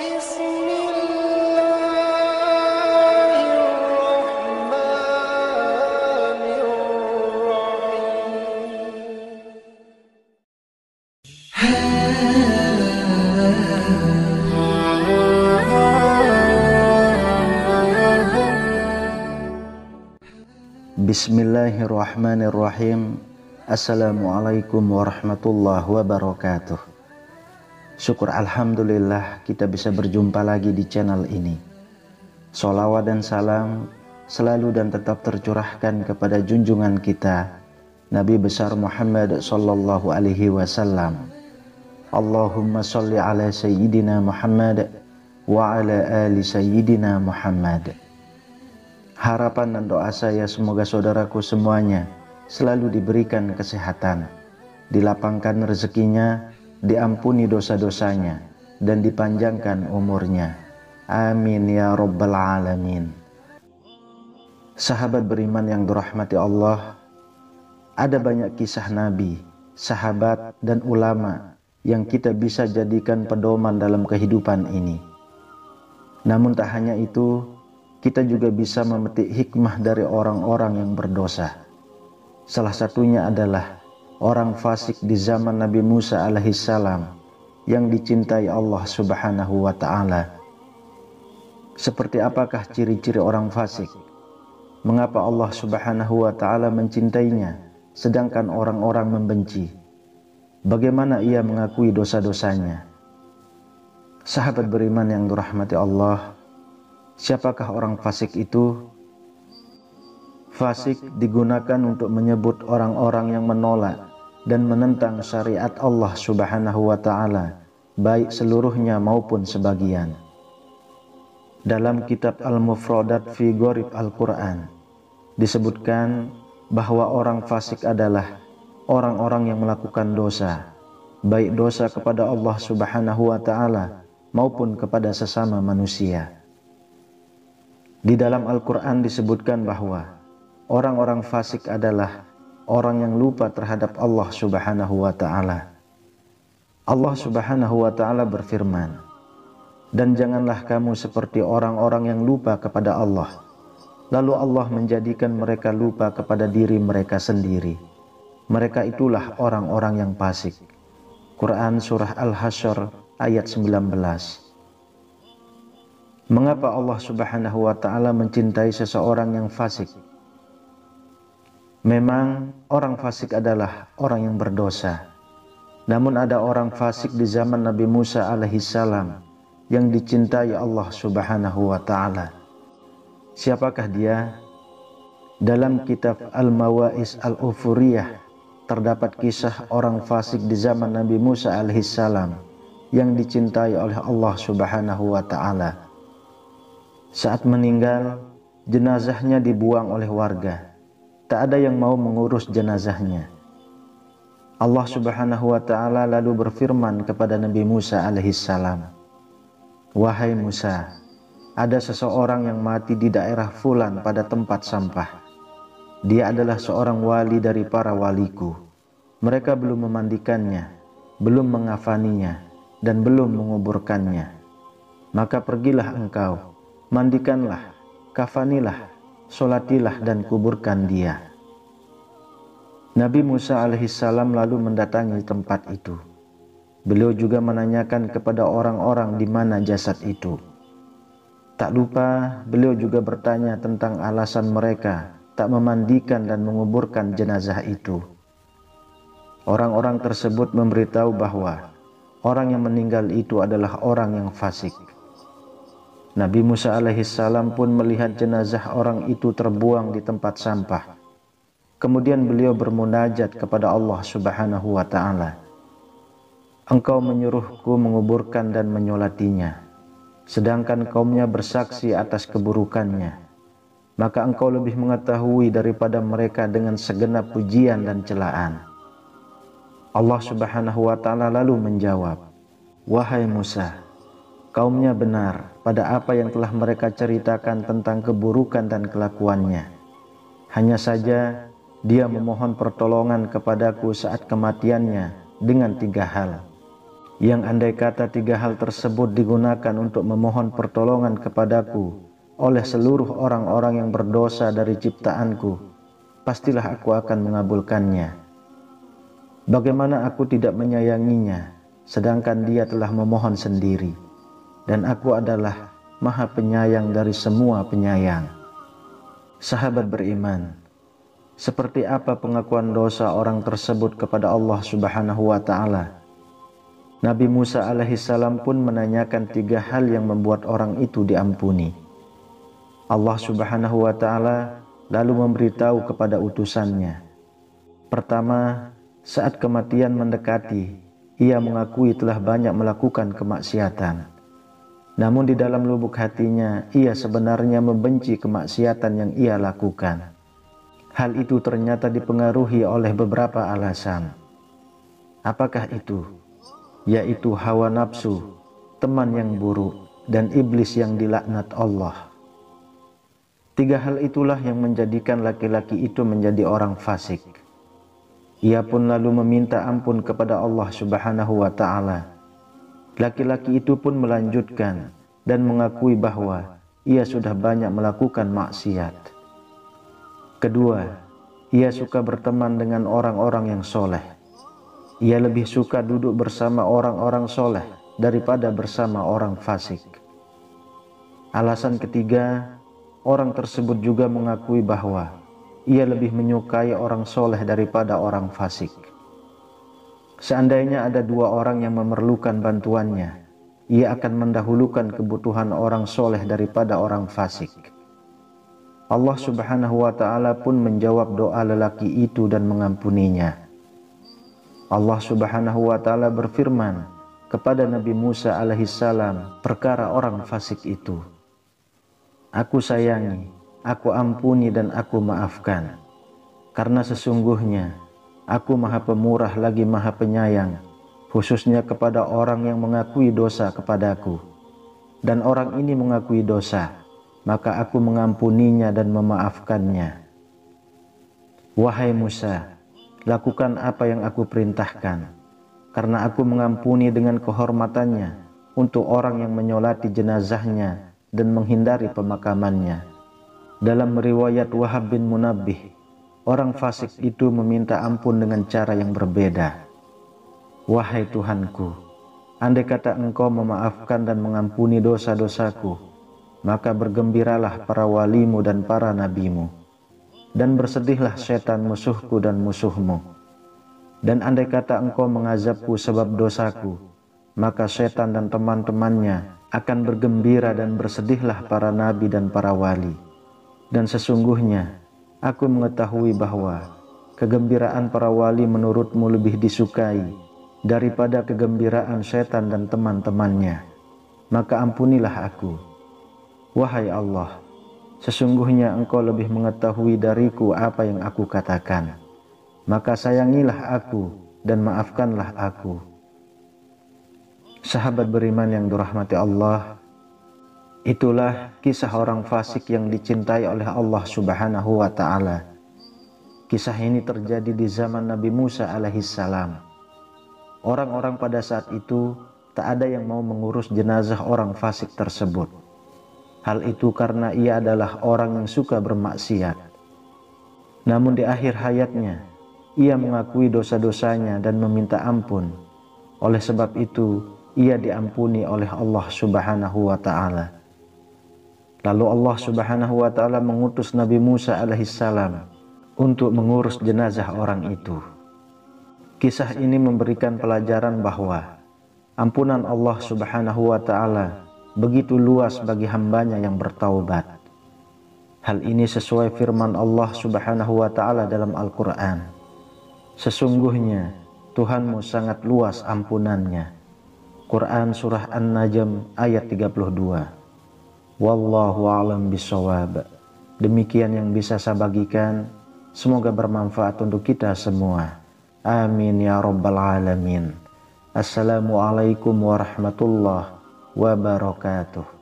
Bismillahirrahmanirrahim. Assalamualaikum warahmatullahi wabarakatuh. Syukur alhamdulillah kita bisa berjumpa lagi di channel ini. Sholawat dan salam selalu dan tetap tercurahkan kepada junjungan kita Nabi besar Muhammad sallallahu alaihi wasallam. Allahumma sholli ala sayyidina Muhammad wa ala ali sayyidina Muhammad. Harapan dan doa saya semoga saudaraku semuanya selalu diberikan kesehatan, dilapangkan rezekinya, diampuni dosa-dosanya, dan dipanjangkan umurnya. Amin ya rabbal alamin. Sahabat beriman yang dirahmati Allah, ada banyak kisah nabi, sahabat, dan ulama yang kita bisa jadikan pedoman dalam kehidupan ini. Namun tak hanya itu, kita juga bisa memetik hikmah dari orang-orang yang berdosa. Salah satunya adalah orang fasik di zaman Nabi Musa alaihissalam yang dicintai Allah subhanahu wa ta'ala. Seperti apakah ciri-ciri orang fasik? Mengapa Allah subhanahu wa ta'ala mencintainya sedangkan orang-orang membenci? Bagaimana ia mengakui dosa-dosanya? Sahabat beriman yang dirahmati Allah, siapakah orang fasik itu? Fasik digunakan untuk menyebut orang-orang yang menolak dan menentang syariat Allah subhanahu wa ta'ala, baik seluruhnya maupun sebagian. Dalam kitab Al-Mufradat fi Gharib Al-Quran disebutkan bahwa orang fasik adalah orang-orang yang melakukan dosa, baik dosa kepada Allah subhanahu wa ta'ala maupun kepada sesama manusia. Di dalam Al-Quran disebutkan bahwa orang-orang fasik adalah orang yang lupa terhadap Allah subhanahu wa ta'ala. Allah subhanahu wa ta'ala berfirman, "Dan janganlah kamu seperti orang-orang yang lupa kepada Allah, lalu Allah menjadikan mereka lupa kepada diri mereka sendiri. Mereka itulah orang-orang yang fasik." Quran Surah Al-Hasyr ayat 19. Mengapa Allah subhanahu wa ta'ala mencintai seseorang yang fasik? Memang orang fasik adalah orang yang berdosa. Namun ada orang fasik di zaman Nabi Musa alaihissalam yang dicintai Allah subhanahu wa ta'ala. Siapakah dia? Dalam kitab Al-Mawa'is Al-Ufuriyah terdapat kisah orang fasik di zaman Nabi Musa alaihissalam yang dicintai oleh Allah subhanahu wa ta'ala. Saat meninggal, jenazahnya dibuang oleh warga. Tak ada yang mau mengurus jenazahnya. Allah subhanahu wa ta'ala lalu berfirman kepada Nabi Musa alaihissalam, "Wahai Musa, ada seseorang yang mati di daerah Fulan pada tempat sampah. Dia adalah seorang wali dari para waliku. Mereka belum memandikannya, belum mengafaninya, dan belum menguburkannya. Maka pergilah engkau, mandikanlah, kafanilah, solatilah, dan kuburkan dia." Nabi Musa alaihissalam lalu mendatangi tempat itu. Beliau juga menanyakan kepada orang-orang di mana jasad itu. Tak lupa beliau juga bertanya tentang alasan mereka tak memandikan dan menguburkan jenazah itu. Orang-orang tersebut memberitahu bahwa orang yang meninggal itu adalah orang yang fasik. Nabi Musa alaihissalam pun melihat jenazah orang itu terbuang di tempat sampah. Kemudian beliau bermunajat kepada Allah subhanahu wa ta'ala, "Engkau menyuruhku menguburkan dan menyolatinya, sedangkan kaumnya bersaksi atas keburukannya. Maka engkau lebih mengetahui daripada mereka dengan segenap pujian dan celaan." Allah subhanahu wa ta'ala lalu menjawab, "Wahai Musa, kaumnya benar pada apa yang telah mereka ceritakan tentang keburukan dan kelakuannya. Hanya saja dia memohon pertolongan kepadaku saat kematiannya dengan 3 hal. yang andai kata 3 hal tersebut digunakan untuk memohon pertolongan kepadaku oleh seluruh orang-orang yang berdosa dari ciptaanku, pastilah aku akan mengabulkannya. Bagaimana aku tidak menyayanginya, sedangkan dia telah memohon sendiri, dan aku adalah Maha Penyayang dari semua penyayang. Sahabat beriman, seperti apa pengakuan dosa orang tersebut kepada Allah Subhanahu wa Ta'ala? Nabi Musa alaihissalam pun menanyakan 3 hal yang membuat orang itu diampuni. Allah Subhanahu wa Ta'ala lalu memberitahu kepada utusannya. Pertama, saat kematian mendekati, ia mengakui telah banyak melakukan kemaksiatan. Namun di dalam lubuk hatinya, ia sebenarnya membenci kemaksiatan yang ia lakukan. Hal itu ternyata dipengaruhi oleh beberapa alasan. Apakah itu? Yaitu hawa nafsu, teman yang buruk, dan iblis yang dilaknat Allah. 3 hal itulah yang menjadikan laki-laki itu menjadi orang fasik. Ia pun lalu meminta ampun kepada Allah Subhanahu wa Ta'ala. Laki-laki itu pun melanjutkan dan mengakui bahwa ia sudah banyak melakukan maksiat. Kedua, ia suka berteman dengan orang-orang yang soleh. Ia lebih suka duduk bersama orang-orang soleh daripada bersama orang fasik. Alasan ketiga, orang tersebut juga mengakui bahwa ia lebih menyukai orang soleh daripada orang fasik. Seandainya ada 2 orang yang memerlukan bantuannya, ia akan mendahulukan kebutuhan orang soleh daripada orang fasik. Allah Subhanahu wa Ta'ala pun menjawab doa lelaki itu dan mengampuninya. Allah Subhanahu wa Ta'ala berfirman kepada Nabi Musa alaihissalam perkara orang fasik itu. Aku sayangi, aku ampuni dan aku maafkan, karena sesungguhnya aku Maha Pemurah lagi Maha Penyayang, khususnya kepada orang yang mengakui dosa kepadaku. Dan orang ini mengakui dosa, maka aku mengampuninya dan memaafkannya. Wahai Musa, lakukan apa yang aku perintahkan, karena aku mengampuni dengan kehormatannya untuk orang yang menyolati jenazahnya dan menghindari pemakamannya. Dalam riwayat Wahab bin Munabbih, orang fasik itu meminta ampun dengan cara yang berbeda. Wahai Tuhanku, andai kata Engkau memaafkan dan mengampuni dosa-dosaku, maka bergembiralah para walimu dan para nabimu, dan bersedihlah setan musuhku dan musuhmu. Dan andai kata Engkau mengazabku sebab dosaku, maka setan dan teman-temannya akan bergembira dan bersedihlah para nabi dan para wali. Dan sesungguhnya aku mengetahui bahwa kegembiraan para wali menurutmu lebih disukai daripada kegembiraan setan dan teman-temannya. Maka ampunilah aku. Wahai Allah, sesungguhnya Engkau lebih mengetahui dariku apa yang aku katakan. Maka sayangilah aku dan maafkanlah aku. Sahabat beriman yang dirahmati Allah, itulah kisah orang fasik yang dicintai oleh Allah Subhanahu wa Ta'ala. Kisah ini terjadi di zaman Nabi Musa alaihissalam. Orang-orang pada saat itu tak ada yang mau mengurus jenazah orang fasik tersebut. Hal itu karena ia adalah orang yang suka bermaksiat. Namun di akhir hayatnya, ia mengakui dosa-dosanya dan meminta ampun. Oleh sebab itu, ia diampuni oleh Allah Subhanahu wa Ta'ala. Lalu Allah Subhanahu wa Ta'ala mengutus Nabi Musa alaihissalam untuk mengurus jenazah orang itu. Kisah ini memberikan pelajaran bahwa ampunan Allah Subhanahu wa Ta'ala begitu luas bagi hambanya yang bertaubat. Hal ini sesuai firman Allah Subhanahu wa Ta'ala dalam Al-Quran. Sesungguhnya Tuhanmu sangat luas ampunannya. Quran Surah An-Najm ayat 32. Wallahu a'lam bishawab. Demikian yang bisa saya bagikan. Semoga bermanfaat untuk kita semua. Amin ya rabbal alamin. Assalamualaikum warahmatullahi wabarakatuh.